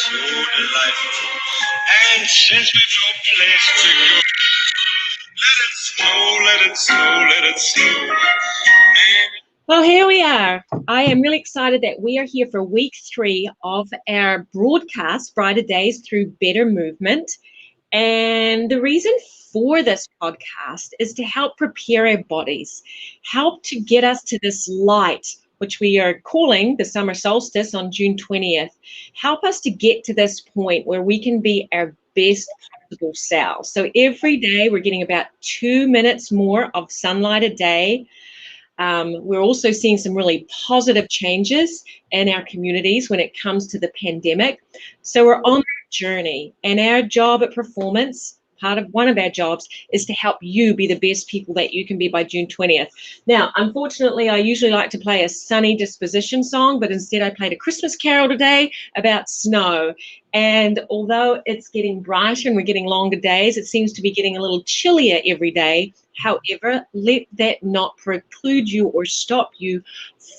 so delightful. And since we've no place to go, let it snow, let it snow, let it snow. Man. Well, here we are. I am really excited that we are here for week 3 of our broadcast, Brighter Days Through Better Movement. And the reason for this podcast is to help prepare our bodies, help to get us to this light, which we are calling the summer solstice on June 20th, help us to get to this point where we can be our best possible selves. So every day we're getting about 2 minutes more of sunlight a day. We're also seeing some really positive changes in our communities when it comes to the pandemic. So we're on a journey, and our job at Performance, one of our jobs, is to help you be the best people that you can be by June 20th. Now, unfortunately, I usually like to play a sunny disposition song, but instead I played a Christmas carol today about snow. And although it's getting brighter and we're getting longer days, it seems to be getting a little chillier every day. However, let that not preclude you or stop you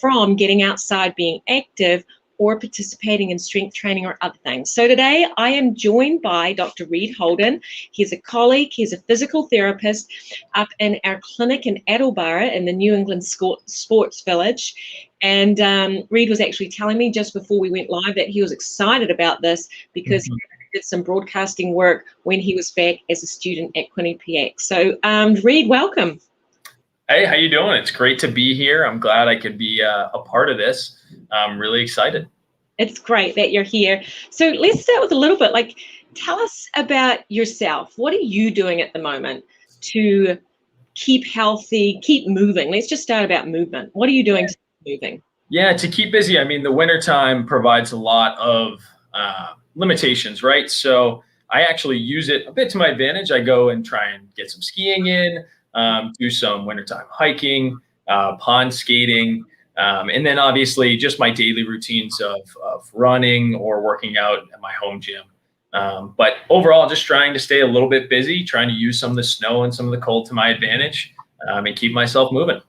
from getting outside, being active, or participating in strength training or other things. So today I am joined by Dr. Reid Holden. He's a colleague, he's a physical therapist up in our clinic in Attleborough in the New England Sports Village. And Reid was actually telling me just before we went live that he was excited about this because he did some broadcasting work when he was back as a student at Quinnipiac. So Reid, welcome. Hey, how you doing? It's great to be here. I'm glad I could be a part of this. I'm really excited. It's great that you're here. So let's start with a little bit, tell us about yourself. What are you doing at the moment to keep healthy, keep moving? Let's just start about movement. What are you doing to keep moving? Yeah, to keep busy. I mean, the wintertime provides a lot of limitations, right? So I actually use it a bit to my advantage. I go and try and get some skiing in, do some wintertime hiking, pond skating, and then obviously just my daily routines of running or working out at my home gym. But overall, just trying to stay a little bit busy, trying to use some of the snow and some of the cold to my advantage, and keep myself moving.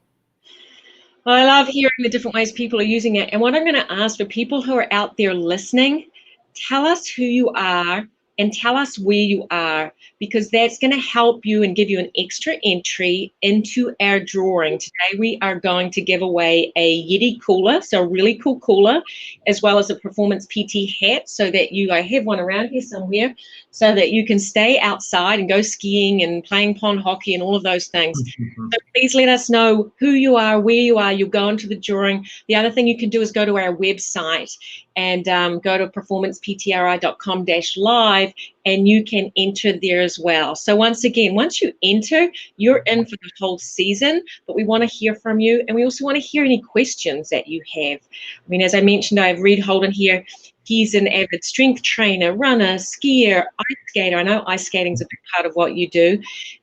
Well, I love hearing the different ways people are using it. And what I'm going to ask for people who are out there listening, tell us who you are and tell us where you are, because that's going to help you and give you an extra entry into our drawing. Today we are going to give away a YETI cooler, so a really cool cooler, as well as a Performance PT hat, so that I have one around here somewhere, so that you can stay outside and go skiing and playing pond hockey and all of those things. So please let us know who you are, where you are. You'll go into the drawing. The other thing you can do is go to our website and go to performanceptri.com/live, and you can enter there as well. So once again, once you enter, you're in for the whole season, but we want to hear from you, and we also want to hear any questions that you have. I mean, as I mentioned, I have Reid Holden here. He's an avid strength trainer, runner, skier, ice skater. I know ice skating is a big part of what you do.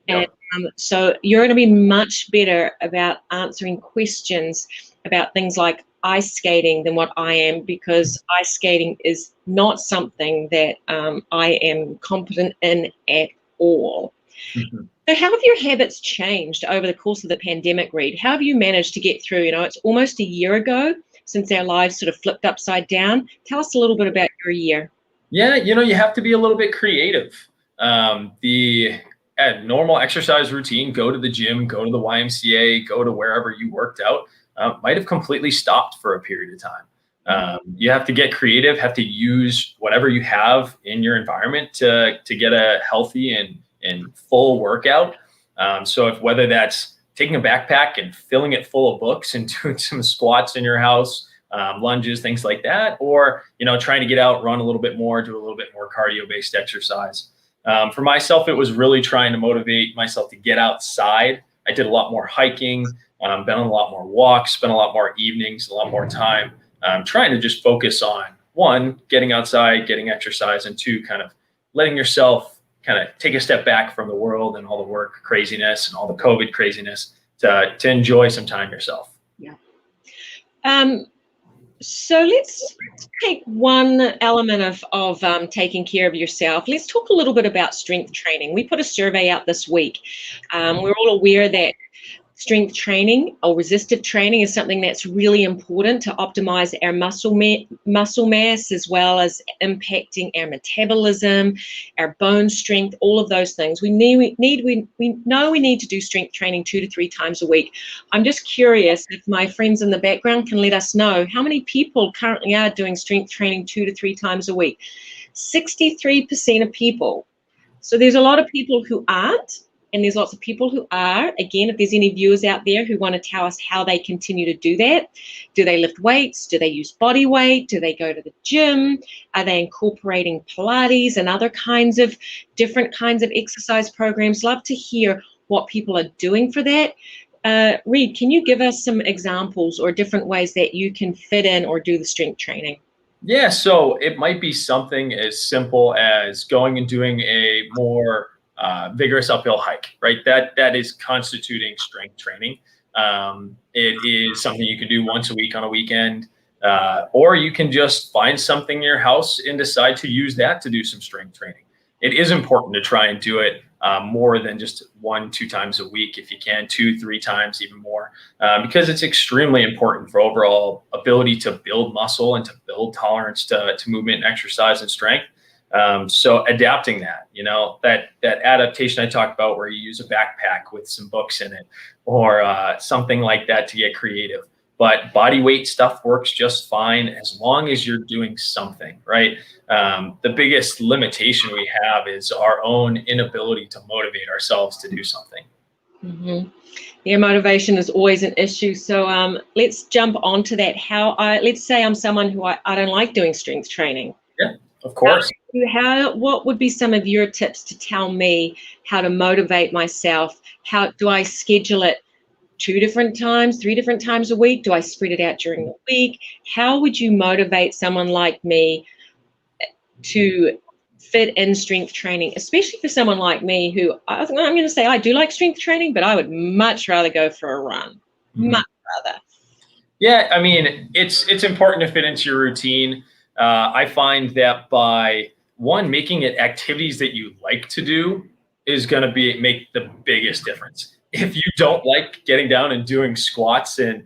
And so you're going to be much better about answering questions about things like ice skating than what I am, because ice skating is not something that I am competent in at all. So how have your habits changed over the course of the pandemic, Reid? How have you managed to get through? It's almost a year ago since our lives sort of flipped upside down. Tell us a little bit about your year. Yeah, you have to be a little bit creative. The normal exercise routine, go to the gym, go to the YMCA, go to wherever you worked out, might have completely stopped for a period of time. You have to get creative, have to use whatever you have in your environment to get a healthy and full workout. So whether that's taking a backpack and filling it full of books and doing some squats in your house, lunges, things like that, or, trying to get out, run a little bit more, do a little bit more cardio-based exercise. For myself, it was really trying to motivate myself to get outside. I did a lot more hiking, been on a lot more walks, spent a lot more evenings, a lot more time trying to just focus on, one, getting outside, getting exercise, and two, kind of letting yourself kind of take a step back from the world and all the work craziness and all the COVID craziness to enjoy some time yourself. Yeah. So let's take one element of taking care of yourself. Let's talk a little bit about strength training. We put a survey out this week. We're all aware that strength training or resistive training is something that's really important to optimize our muscle mass, as well as impacting our metabolism, our bone strength, all of those things. We know we need to do strength training 2 to 3 times a week. I'm just curious if my friends in the background can let us know how many people currently are doing strength training 2 to 3 times a week. 63% of people. So there's a lot of people who aren't, and there's lots of people who are. Again, if there's any viewers out there who want to tell us how they continue to do that, do they lift weights? Do they use body weight? Do they go to the gym? Are they incorporating Pilates and other different kinds of exercise programs? Love to hear what people are doing for that. Reid, can you give us some examples or different ways that you can fit in or do the strength training? Yeah, so it might be something as simple as going and doing a more vigorous uphill hike, right? That is constituting strength training. It is something you can do once a week on a weekend, or you can just find something in your house and decide to use that to do some strength training. It is important to try and do it more than just 1-2 times a week, if you can, 2-3 times, even more, because it's extremely important for overall ability to build muscle and to build tolerance to movement and exercise and strength. So adapting that, that adaptation I talked about, where you use a backpack with some books in it, or something like that to get creative. But body weight stuff works just fine as long as you're doing something, right? The biggest limitation we have is our own inability to motivate ourselves to do something. Mm-hmm. Yeah, motivation is always an issue. So let's jump onto that. Let's say I'm someone who I don't like doing strength training. Yeah, of course. What would be some of your tips to tell me how to motivate myself? How do I schedule it? 2 different times, 3 different times a week? Do I spread it out during the week? How would you motivate someone like me to fit in strength training, especially for someone like me who I'm going to say I do like strength training, but I would much rather go for a run. Mm-hmm. Much rather. Yeah, I mean, it's important to fit into your routine. I find that by making it activities that you like to do is going to make the biggest difference. If you don't like getting down and doing squats and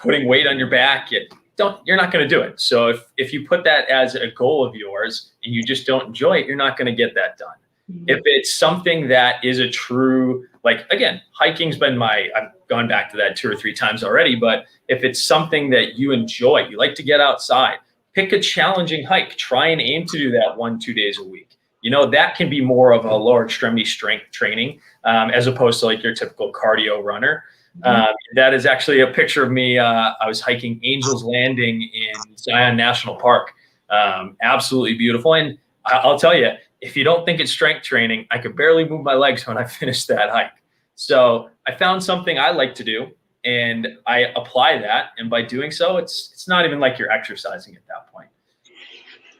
putting weight on your back, you're not going to do it. So if you put that as a goal of yours and you just don't enjoy it, you're not going to get that done. Mm-hmm. If it's something that is a true, again, hiking's been I've gone back to that 2 or 3 times already, but if it's something that you enjoy, you like to get outside, pick a challenging hike, try and aim to do that 1-2 days a week. That can be more of a lower extremity strength training, as opposed to your typical cardio runner. Mm-hmm. That is actually a picture of me. I was hiking Angel's Landing in Zion National Park. Absolutely beautiful. And I'll tell you, if you don't think it's strength training, I could barely move my legs when I finished that hike. So I found something I like to do, and I apply that. And by doing so, it's not even like you're exercising at that point.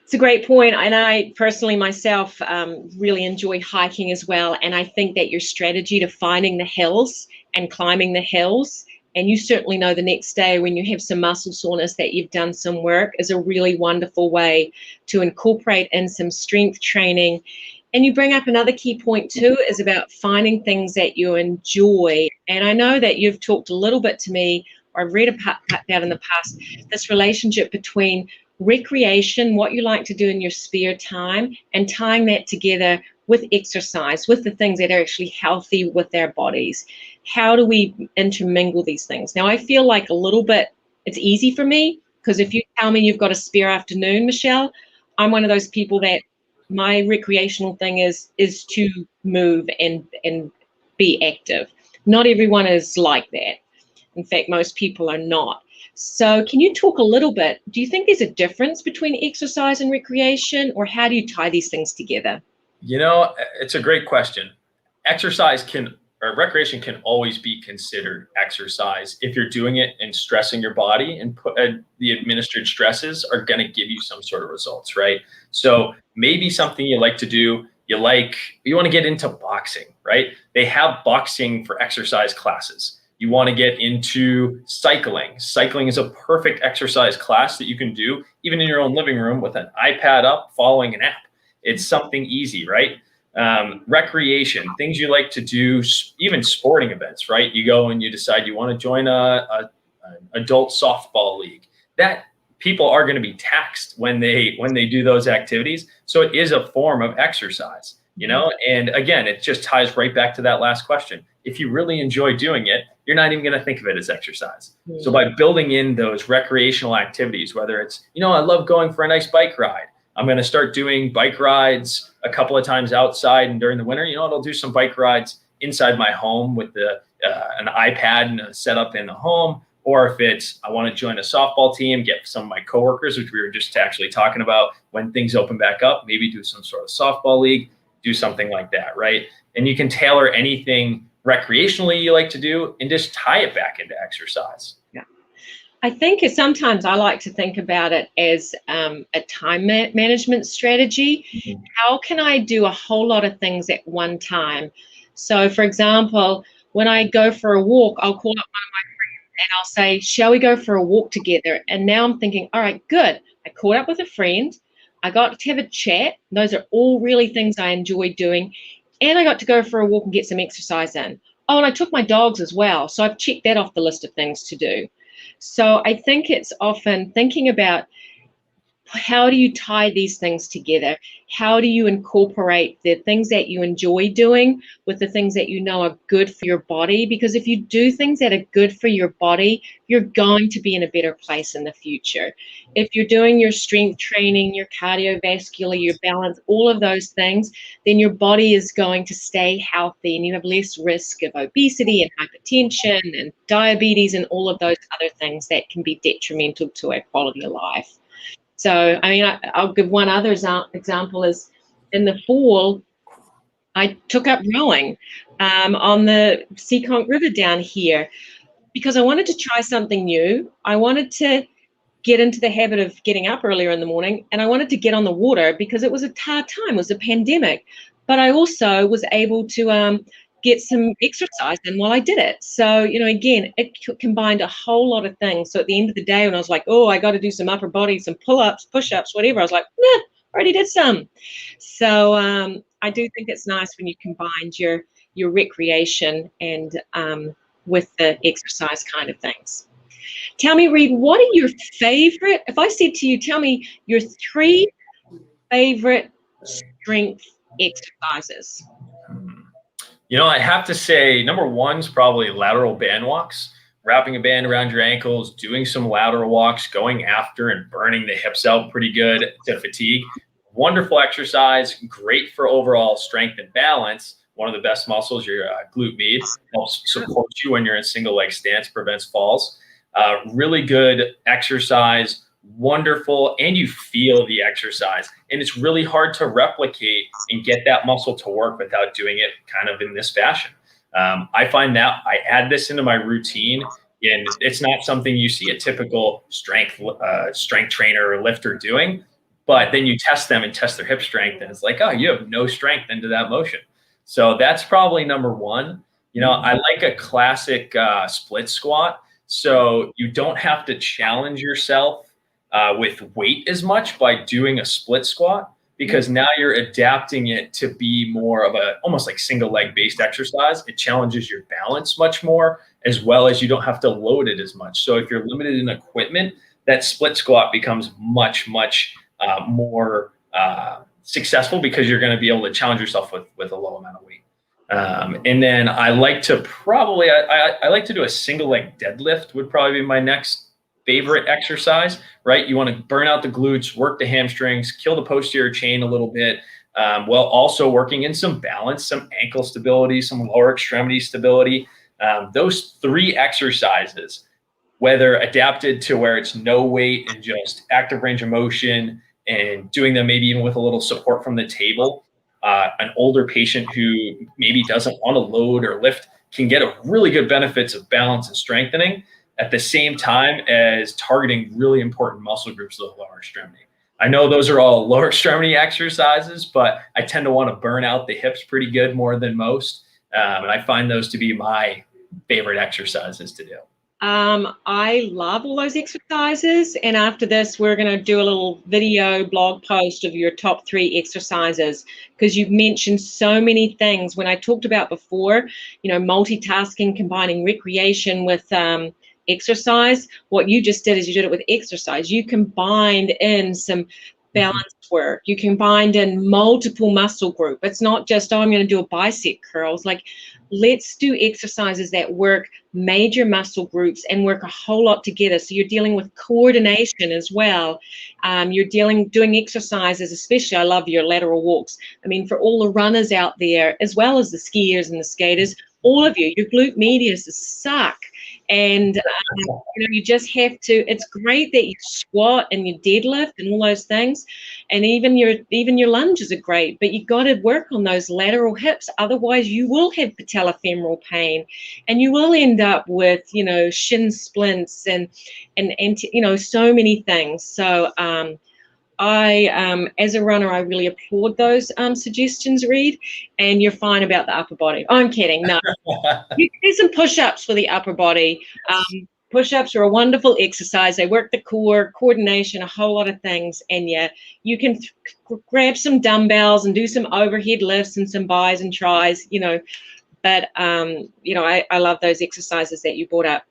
It's a great point. And I personally myself really enjoy hiking as well. And I think that your strategy to finding the hills and climbing the hills, and you certainly know the next day when you have some muscle soreness that you've done some work, is a really wonderful way to incorporate in some strength training. And you bring up another key point too, is about finding things that you enjoy. And I know that you've talked a little bit to me, or I've read about that in the past, this relationship between recreation, what you like to do in your spare time, and tying that together with exercise, with the things that are actually healthy with their bodies. How do we intermingle these things? Now, I feel like a little bit, it's easy for me, because if you tell me you've got a spare afternoon, Michelle, I'm one of those people that my recreational thing is to move and be active. Not everyone is like that. In fact, most people are not. So can you talk a little bit, do you think there's a difference between exercise and recreation, or how do you tie these things together? It's a great question. Recreation can always be considered exercise if you're doing it and stressing your body, and the administered stresses are going to give you some sort of results, right? So maybe something you like to do, you want to get into boxing, right? They have boxing for exercise classes. You want to get into cycling. Cycling is a perfect exercise class that you can do even in your own living room with an iPad up, following an app. It's something easy, right? Recreation, things you like to do, even sporting events, right? You go and you decide you want to join an adult softball league. That people are going to be taxed when they do those activities. So it is a form of exercise, you know? And again, it just ties right back to that last question. If you really enjoy doing it, you're not even going to think of it as exercise. So by building in those recreational activities, whether it's, you know, I love going for a nice bike ride, I'm going to start doing bike rides a couple of times outside, and during the winter, you know, I'll do some bike rides inside my home with an iPad and a setup in the home. Or if it's, I want to join a softball team, get some of my coworkers, which we were just actually talking about, when things open back up, maybe do some sort of softball league, do something like that, right? And you can tailor anything recreationally you like to do and just tie it back into exercise. Yeah. I think sometimes I like to think about it as a time management strategy. How can I do a whole lot of things at one time? So for example, when I go for a walk, I'll call up one of my friends and I'll say, shall we go for a walk together? And now I'm thinking, all right, good. I caught up with a friend. I got to have a chat. Those are all really things I enjoy doing. And I got to go for a walk and get some exercise in. Oh, and I took my dogs as well. So I've checked that off the list of things to do. So I think it's often thinking about, how do you tie these things together? How do you incorporate the things that you enjoy doing with the things that you know are good for your body? Because if you do things that are good for your body, you're going to be in a better place in the future. If you're doing your strength training, your cardiovascular, your balance, all of those things, then your body is going to stay healthy and you have less risk of obesity and hypertension and diabetes and all of those other things that can be detrimental to our quality of life. So, I mean, I'll give one other example is in the fall, I took up rowing on the Seekonk River down here because I wanted to try something new. I wanted to get into the habit of getting up earlier in the morning, and I wanted to get on the water because it was a hard time, it was a pandemic. But I also was able to get some exercise in while I did it. So, you know, again, it combined a whole lot of things. So at the end of the day, when I was like, oh, I got to do some upper body, some pull-ups, push-ups, whatever, I was like, nah, already did some. So I do think it's nice when you combine your recreation and with the exercise kind of things. Tell me, Reid, what are your favorite, if I said to you, tell me your 3 favorite strength exercises. You know, I have to say, number 1's probably lateral band walks, wrapping a band around your ankles, doing some lateral walks, going after and burning the hips out pretty good to fatigue. Wonderful exercise, great for overall strength and balance. One of the best muscles, your glute med, helps support you when you're in single leg stance, prevents falls. Really good exercise, wonderful, and you feel the exercise. And it's really hard to replicate and get that muscle to work without doing it kind of in this fashion. I find that I add this into my routine, and it's not something you see a typical strength trainer or lifter doing, but then you test them and test their hip strength, and it's like, oh, you have no strength into that motion. So that's probably number 1. You know, I like a classic split squat. So you don't have to challenge yourself with weight as much by doing a split squat, because now you're adapting it to be more of a almost like single leg based exercise. It challenges your balance much more, as well as you don't have to load it as much. So if you're limited in equipment, that split squat becomes much more successful, because you're going to be able to challenge yourself with a low amount of weight. And then I like to I like to do a single leg deadlift would probably be my next favorite exercise, right? You want to burn out the glutes, work the hamstrings, kill the posterior chain a little bit, while also working in some balance, some ankle stability, some lower extremity stability. Those 3 exercises, whether adapted to where it's no weight and just active range of motion, and doing them maybe even with a little support from the table, an older patient who maybe doesn't want to load or lift can get a really good benefits of balance and strengthening, at the same time as targeting really important muscle groups of the lower extremity. I know those are all lower extremity exercises, but I tend to want to burn out the hips pretty good more than most. And I find those to be my favorite exercises to do. I love all those exercises. And after this, we're going to do a little video blog post of your top 3 exercises, because you've mentioned so many things. When I talked about before, multitasking, combining recreation with exercise, what you just did is you did it with exercise. You combined in some balance work. You combined in multiple muscle group. It's not just, oh, I'm going to do a bicep curls. Like, let's do exercises that work major muscle groups and work a whole lot together. So you're dealing with coordination as well. You're doing exercises, especially, I love your lateral walks. I mean, for all the runners out there, as well as the skiers and the skaters, all of you, your glute medius suck. And you just have to, it's great that you squat and you deadlift and all those things, and even your lunges are great, but you got to work on those lateral hips. Otherwise you will have patellofemoral pain, and you will end up with shin splints and so many things. So I as a runner, I really applaud those suggestions, Reid, and you're fine about the upper body. Oh, I'm kidding. No, you can do some push-ups for the upper body. Push-ups are a wonderful exercise. They work the core, coordination, a whole lot of things. And yeah, you can grab some dumbbells and do some overhead lifts and some bis and tris, but I love those exercises that you brought up.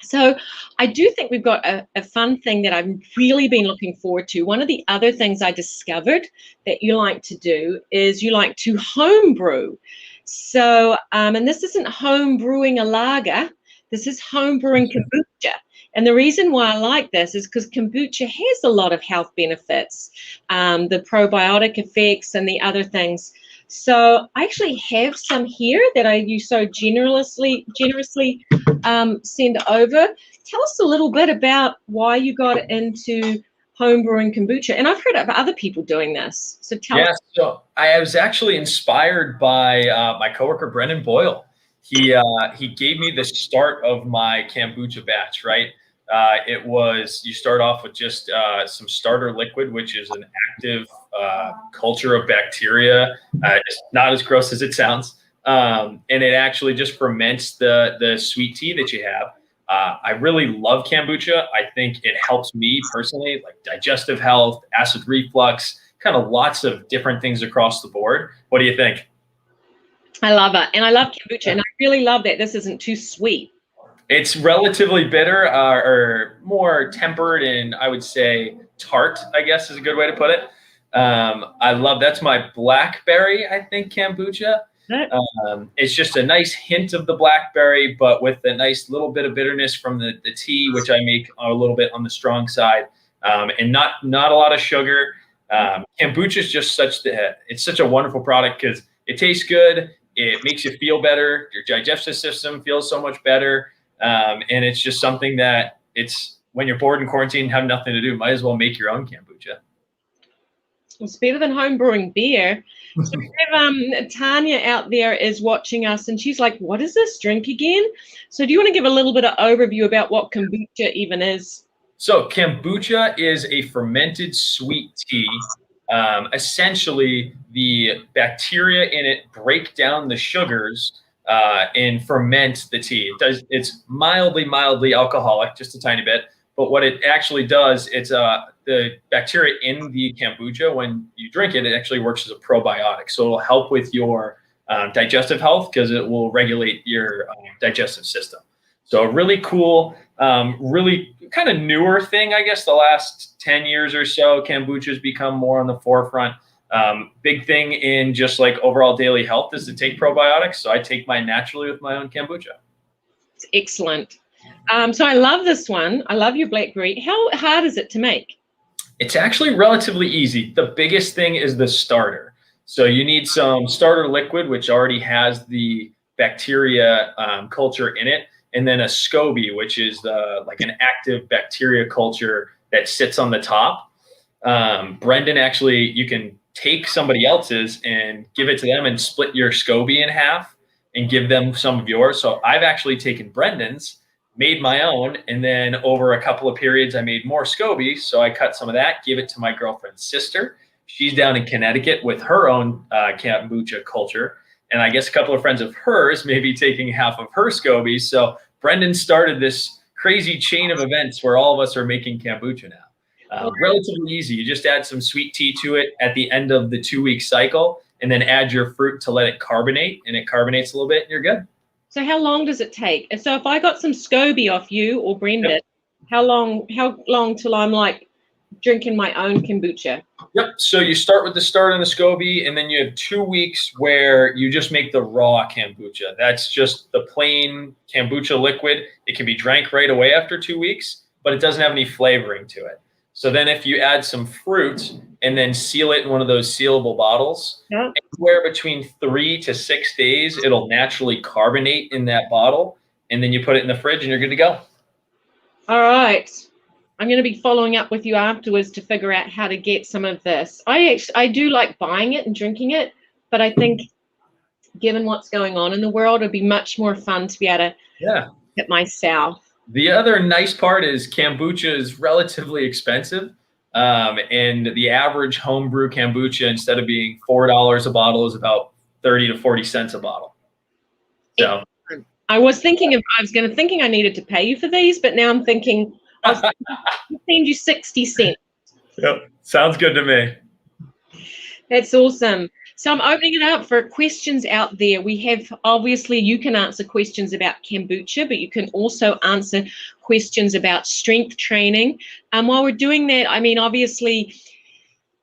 So I do think we've got a fun thing that I've really been looking forward to. One of the other things I discovered that you like to do is you like to home brew. So, and this isn't home brewing a lager, this is home brewing kombucha. And the reason why I like this is because kombucha has a lot of health benefits, the probiotic effects and the other things. So I actually have some here that you so generously send over. Tell us a little bit about why you got into home brewing kombucha. And I've heard of other people doing this. So tell us. So I was actually inspired by my coworker, Brendan Boyle. He gave me the start of my kombucha batch, right? It was, you start off with just some starter liquid, which is an active culture of bacteria. It's not as gross as it sounds. And it actually just ferments the sweet tea that you have. I really love kombucha. I think it helps me personally, like digestive health, acid reflux, kind of lots of different things across the board. What do you think? I love it. And I love kombucha. And I really love that this isn't too sweet. It's relatively bitter or more tempered, and I would say tart, I guess is a good way to put it. I love, that's my blackberry, I think, kombucha. It's just a nice hint of the blackberry, but with a nice little bit of bitterness from the tea, which I make a little bit on the strong side, and not a lot of sugar. Kombucha is just it's such a wonderful product because it tastes good. It makes you feel better. Your digestive system feels so much better. And it's just something that when you're bored in quarantine and have nothing to do, might as well make your own kombucha. It's better than home brewing beer. So we have, Tanya out there is watching us, and she's like, what is this drink again? So do you want to give a little bit of overview about what kombucha even is? So kombucha is a fermented sweet tea. Essentially, the bacteria in it break down the sugars and ferment the tea. It's mildly alcoholic, just a tiny bit. But what it actually does, it's the bacteria in the kombucha, when you drink it, it actually works as a probiotic. So it'll help with your digestive health because it will regulate your digestive system. So a really cool, really kind of newer thing, I guess, the last 10 years or so, kombucha has become more on the forefront. Big thing in just like overall daily health is to take probiotics. So I take mine naturally with my own kombucha. It's excellent. So I love this one. I love your blackberry. How hard is it to make? It's actually relatively easy. The biggest thing is the starter. So you need some starter liquid, which already has the bacteria culture in it, and then a SCOBY, which is like an active bacteria culture that sits on the top. Brendan, actually, you can take somebody else's and give it to them and split your SCOBY in half and give them some of yours. So I've actually taken Brendan's, made my own, and then over a couple of periods, I made more SCOBY. So I cut some of that, give it to my girlfriend's sister. She's down in Connecticut with her own kombucha culture. And I guess a couple of friends of hers may be taking half of her SCOBY. So Brendan started this crazy chain of events where all of us are making kombucha now. Relatively easy. You just add some sweet tea to it at the end of the 2-week cycle, and then add your fruit to let it carbonate, and it carbonates a little bit, and you're good. So how long does it take? So if I got some SCOBY off you or Brendan, how long till I'm like drinking my own kombucha? Yep. So you start with the start on the SCOBY, and then you have 2 weeks where you just make the raw kombucha. That's just the plain kombucha liquid. It can be drank right away after 2 weeks, but it doesn't have any flavoring to it. So then if you add some fruit and then seal it in one of those sealable bottles, anywhere between 3 to 6 days, it'll naturally carbonate in that bottle. And then you put it in the fridge and you're good to go. All right. I'm going to be following up with you afterwards to figure out how to get some of this. I do like buying it and drinking it, but I think given what's going on in the world, it'd be much more fun to be able to get myself. The other nice part is kombucha is relatively expensive. And the average homebrew kombucha, instead of being $4 a bottle, is about 30 to 40 cents a bottle. So I was thinking I needed to pay you for these, but now I'm thinking I'll send you 60 cents. Yep. Sounds good to me. That's awesome. So I'm opening it up for questions out there. We have, obviously, you can answer questions about kombucha, but you can also answer questions about strength training. While we're doing that, I mean, obviously,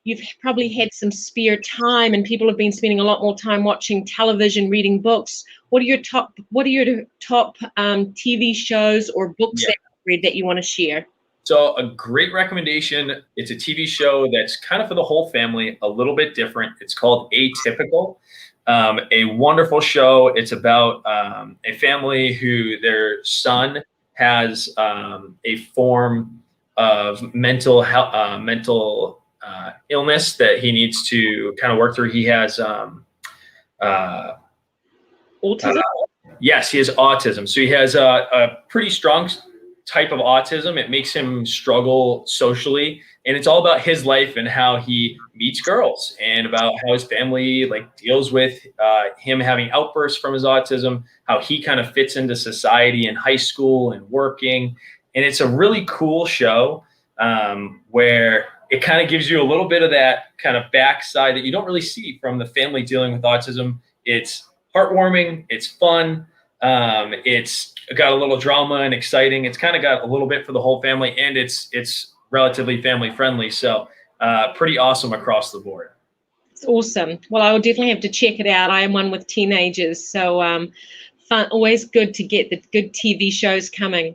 you've probably had some spare time, and people have been spending a lot more time watching television, reading books. What are your top TV shows or books that you've read that you want to share? So a great recommendation, it's a TV show that's kind of for the whole family, a little bit different. It's called Atypical. A wonderful show. It's about a family who their son has a form of mental illness that he needs to kind of work through. He has autism? Yes, he has autism. So he has a pretty strong type of autism. It makes him struggle socially, and it's all about his life and how he meets girls, and about how his family like deals with him having outbursts from his autism, how he kind of fits into society in high school and working. And it's a really cool show where it kind of gives you a little bit of that kind of backside that you don't really see from the family dealing with autism. It's heartwarming, it's fun, it's got a little drama and exciting. It's kind of got a little bit for the whole family, and it's relatively family friendly. So pretty awesome across the board. It's awesome. Well, I will definitely have to check it out. I am one with teenagers, so fun. Always good to get the good TV shows coming.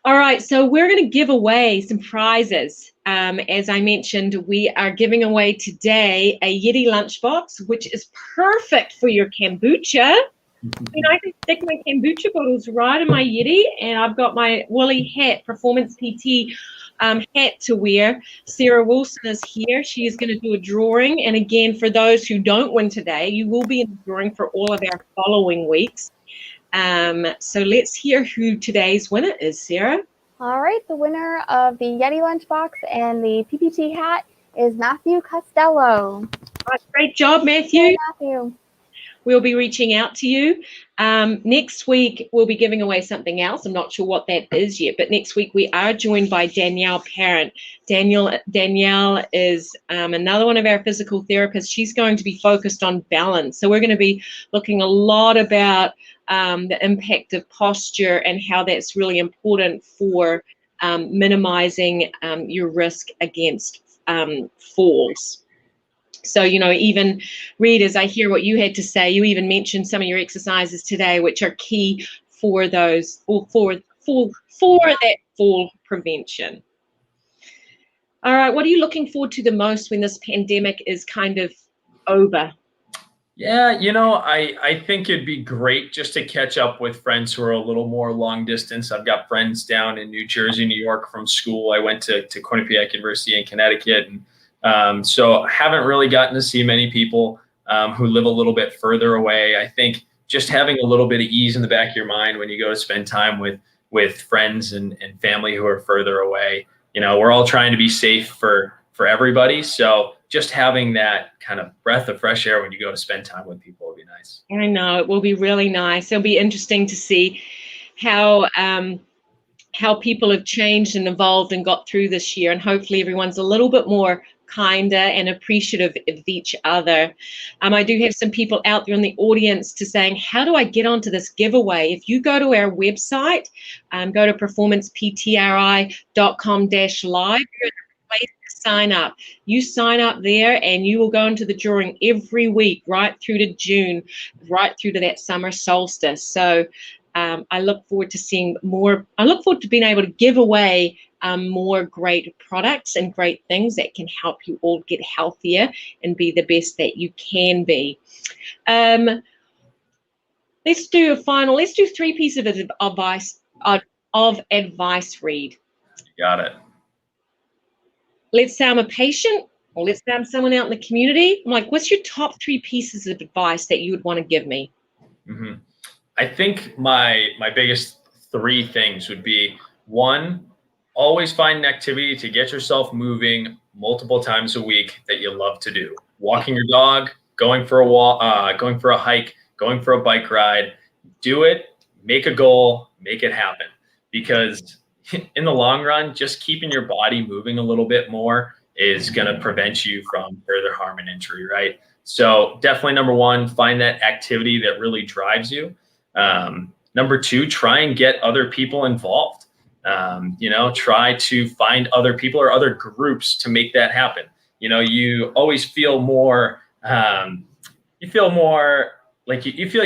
All right, so we're going to give away some prizes. As I mentioned, we are giving away today a YETI lunchbox, which is perfect for your kombucha. And I can stick my kombucha bottles right in my YETI, and I've got my woolly hat, Performance PT hat to wear. Sarah Wilson is here. She is going to do a drawing. And again, for those who don't win today, you will be in the drawing for all of our following weeks. So let's hear who today's winner is, Sarah. All right, the winner of the YETI lunchbox and the PPT hat is Matthew Costello. Great job, Matthew. Hey, Matthew. We'll be reaching out to you. Next week, we'll be giving away something else. I'm not sure what that is yet, but next week we are joined by Danielle Parent. Danielle is another one of our physical therapists. She's going to be focused on balance. So we're going to be looking a lot about the impact of posture and how that's really important for minimizing your risk against falls. So, you know, even Reid, as I hear what you had to say, you even mentioned some of your exercises today, which are key for those, or for that fall prevention. All right, what are you looking forward to the most when this pandemic is kind of over? Yeah, you know, I think it'd be great just to catch up with friends who are a little more long distance. I've got friends down in New Jersey, New York from school. I went to Quinnipiac University in Connecticut, and so I haven't really gotten to see many people who live a little bit further away. I think just having a little bit of ease in the back of your mind when you go to spend time with friends and family who are further away. You know, we're all trying to be safe for everybody. So just having that kind of breath of fresh air when you go to spend time with people would be nice. I know, it will be really nice. It'll be interesting to see how how people have changed and evolved and got through this year. And hopefully everyone's a little bit more kinder and appreciative of each other. I do have some people out there in the audience to saying, how do I get onto this giveaway? If you go to our website, go to performanceptri.com/live, there's a place to sign up. You sign up there and you will go into the drawing every week, right through to June, right through to that summer solstice. So I look forward to seeing more. I look forward to being able to give away more great products and great things that can help you all get healthier and be the best that you can be. Let's do 3 pieces of advice, Reid. Got it. Let's say I'm a patient, or let's say I'm someone out in the community. I'm like, what's your top 3 pieces of advice that you would want to give me? Mm-hmm. I think my biggest 3 things would be, 1, always find an activity to get yourself moving multiple times a week that you love to do. Walking your dog, going for a walk, going for a hike, going for a bike ride. Do it, make a goal, make it happen. Because in the long run, just keeping your body moving a little bit more is going to prevent you from further harm and injury, right? So definitely number 1, find that activity that really drives you. Number 2, try and get other people involved. Try to find other people or other groups to make that happen. You always feel more, you feel like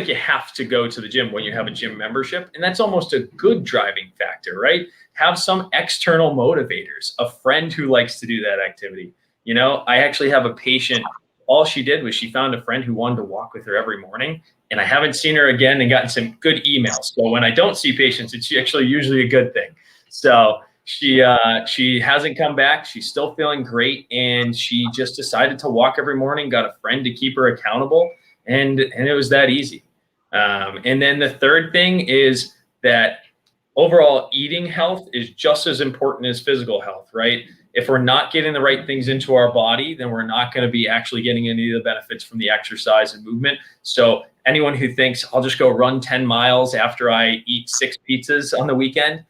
you have to go to the gym when you have a gym membership. And that's almost a good driving factor, right? Have some external motivators, a friend who likes to do that activity. I actually have a patient, all she did was she found a friend who wanted to walk with her every morning. And I haven't seen her again and gotten some good emails. So when I don't see patients, it's actually usually a good thing. So she hasn't come back. She's still feeling great. And she just decided to walk every morning, got a friend to keep her accountable. And it was that easy. And then the third thing is that overall eating health is just as important as physical health, right? If we're not getting the right things into our body, then we're not going to be actually getting any of the benefits from the exercise and movement. So anyone who thinks I'll just go run 10 miles after I eat 6 pizzas on the weekend,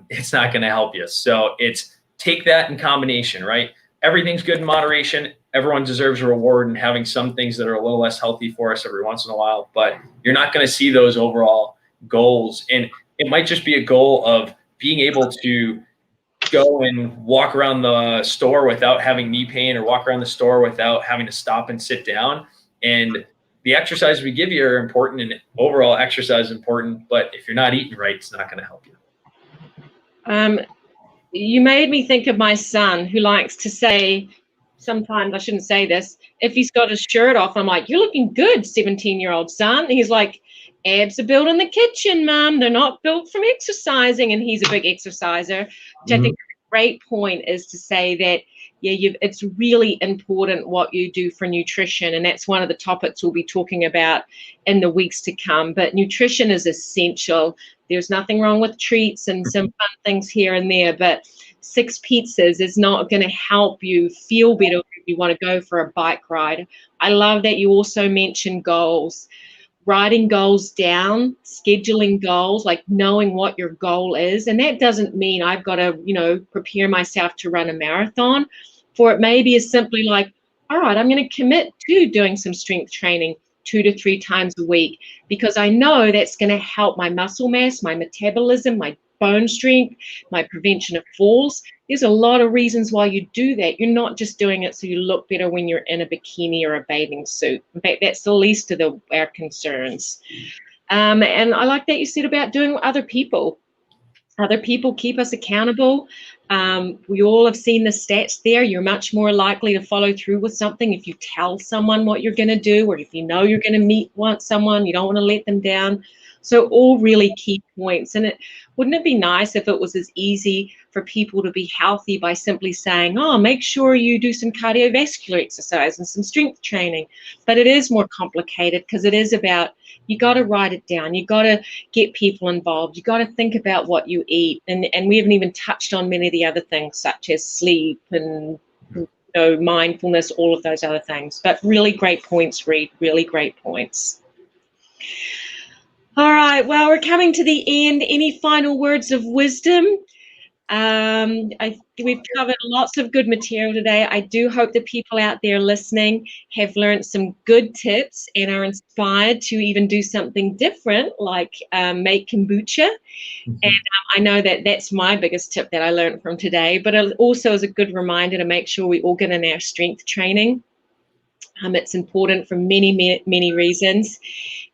it's not going to help you. So it's take that in combination, right? Everything's good in moderation. Everyone deserves a reward, and having some things that are a little less healthy for us every once in a while, but you're not going to see those overall goals. And it might just be a goal of being able to go and walk around the store without having knee pain, or walk around the store without having to stop and sit down. And the exercise we give you are important, and overall exercise is important, but if you're not eating right, it's not going to help you. You made me think of my son, who likes to say, sometimes I shouldn't say this, if he's got his shirt off, I'm like, you're looking good, 17-year-old son. And he's like, abs are built in the kitchen, Mom. They're not built from exercising. And he's a big exerciser, which I think a great point is to say that, it's really important what you do for nutrition. And that's one of the topics we'll be talking about in the weeks to come. But nutrition is essential. There's nothing wrong with treats and some fun things here and there, but 6 pizzas is not going to help you feel better if you want to go for a bike ride. I love that you also mentioned goals. Writing goals down, scheduling goals, like knowing what your goal is. And that doesn't mean I've got to, prepare myself to run a marathon. For it may be as simply like, all right, I'm going to commit to doing some strength training 2 to 3 times a week, because I know that's going to help my muscle mass, my metabolism, my bone strength, my prevention of falls. There's a lot of reasons why you do that. You're not just doing it so you look better when you're in a bikini or a bathing suit. In fact, that's the least of our concerns. And I like that you said about doing with other people. Other people keep us accountable. We all have seen the stats there. You're much more likely to follow through with something if you tell someone what you're going to do, or if you know you're going to meet someone, you don't want to let them down. So all really key points. And wouldn't it be nice if it was as easy for people to be healthy by simply saying, oh, make sure you do some cardiovascular exercise and some strength training. But it is more complicated, because it is about, you got to write it down. You got to get people involved. You got to think about what you eat. And we haven't even touched on many of the other things, such as sleep and mindfulness, all of those other things. But really great points, Reid, really great points. All right. Well, we're coming to the end. Any final words of wisdom? We've covered lots of good material today. I do hope the people out there listening have learned some good tips and are inspired to even do something different, like make kombucha. And I know that that's my biggest tip that I learned from today, but it also is a good reminder to make sure we all get in our strength training. It's important for many, many reasons.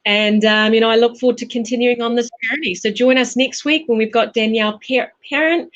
And, I look forward to continuing on this journey. So join us next week when we've got Danielle Parent.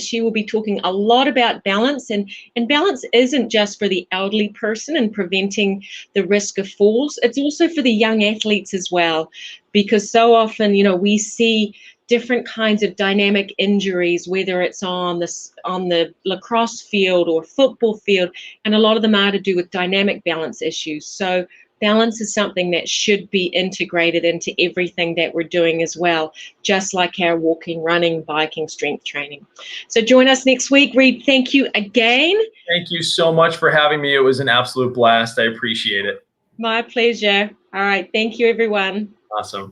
She will be talking a lot about balance. And balance isn't just for the elderly person and preventing the risk of falls. It's also for the young athletes as well. Because so often, we see different kinds of dynamic injuries, whether it's on the lacrosse field or football field, and a lot of them are to do with dynamic balance issues. So balance is something that should be integrated into everything that we're doing as well, just like our walking, running, biking, strength training. So join us next week. Reid, thank you again. Thank you so much for having me. It was an absolute blast. I appreciate it. My pleasure. All right. Thank you, everyone. Awesome.